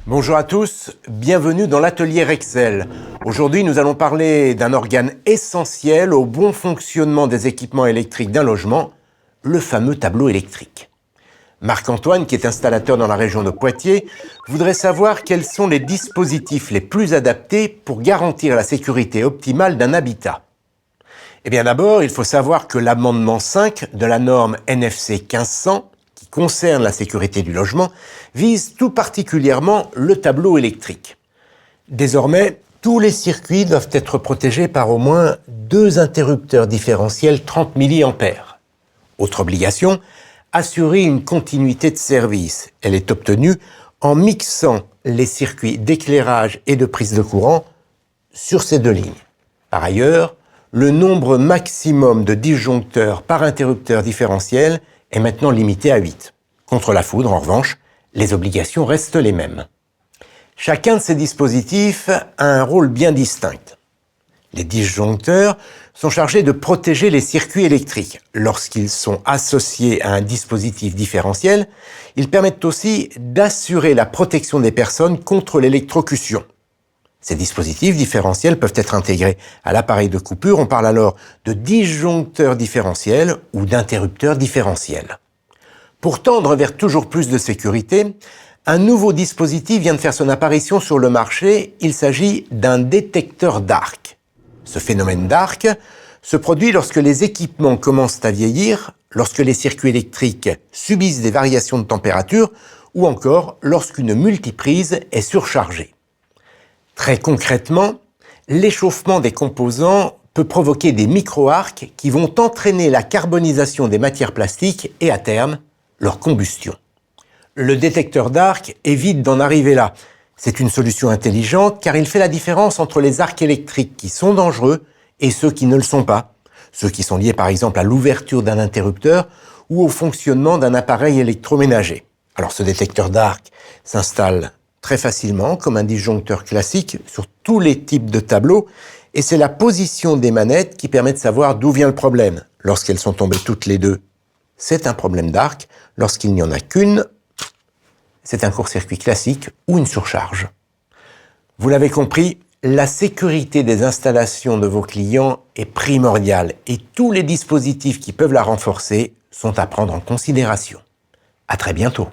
Bonjour à tous, bienvenue dans l'atelier Rexel. Aujourd'hui, nous allons parler d'un organe essentiel au bon fonctionnement des équipements électriques d'un logement, le fameux tableau électrique. Marc-Antoine, qui est installateur dans la région de Poitiers, voudrait savoir quels sont les dispositifs les plus adaptés pour garantir la sécurité optimale d'un habitat. Eh bien d'abord, il faut savoir que l'amendement 5 de la norme NFC 1500, qui concerne la sécurité du logement, vise tout particulièrement le tableau électrique. Désormais, tous les circuits doivent être protégés par au moins 2 interrupteurs différentiels 30 mA. Autre obligation, assurer une continuité de service. Elle est obtenue en mixant les circuits d'éclairage et de prise de courant sur ces 2 lignes. Par ailleurs, le nombre maximum de disjoncteurs par interrupteur différentiel est maintenant limité à 8. Contre la foudre, en revanche, les obligations restent les mêmes. Chacun de ces dispositifs a un rôle bien distinct. Les disjoncteurs sont chargés de protéger les circuits électriques. Lorsqu'ils sont associés à un dispositif différentiel, ils permettent aussi d'assurer la protection des personnes contre l'électrocution. Ces dispositifs différentiels peuvent être intégrés à l'appareil de coupure. On parle alors de disjoncteurs différentiels ou d'interrupteurs différentiels. Pour tendre vers toujours plus de sécurité, un nouveau dispositif vient de faire son apparition sur le marché. Il s'agit d'un détecteur d'arc. Ce phénomène d'arc se produit lorsque les équipements commencent à vieillir, lorsque les circuits électriques subissent des variations de température ou encore lorsqu'une multiprise est surchargée. Très concrètement, l'échauffement des composants peut provoquer des micro-arcs qui vont entraîner la carbonisation des matières plastiques et à terme, leur combustion. Le détecteur d'arc évite d'en arriver là. C'est une solution intelligente car il fait la différence entre les arcs électriques qui sont dangereux et ceux qui ne le sont pas. Ceux qui sont liés par exemple à l'ouverture d'un interrupteur ou au fonctionnement d'un appareil électroménager. Alors ce détecteur d'arc s'installe très facilement comme un disjoncteur classique sur tous les types de tableaux et c'est la position des manettes qui permet de savoir d'où vient le problème. Lorsqu'elles sont tombées toutes les deux, c'est un problème d'arc. Lorsqu'il n'y en a qu'une, c'est un court-circuit classique ou une surcharge. Vous l'avez compris, la sécurité des installations de vos clients est primordiale et tous les dispositifs qui peuvent la renforcer sont à prendre en considération. À très bientôt.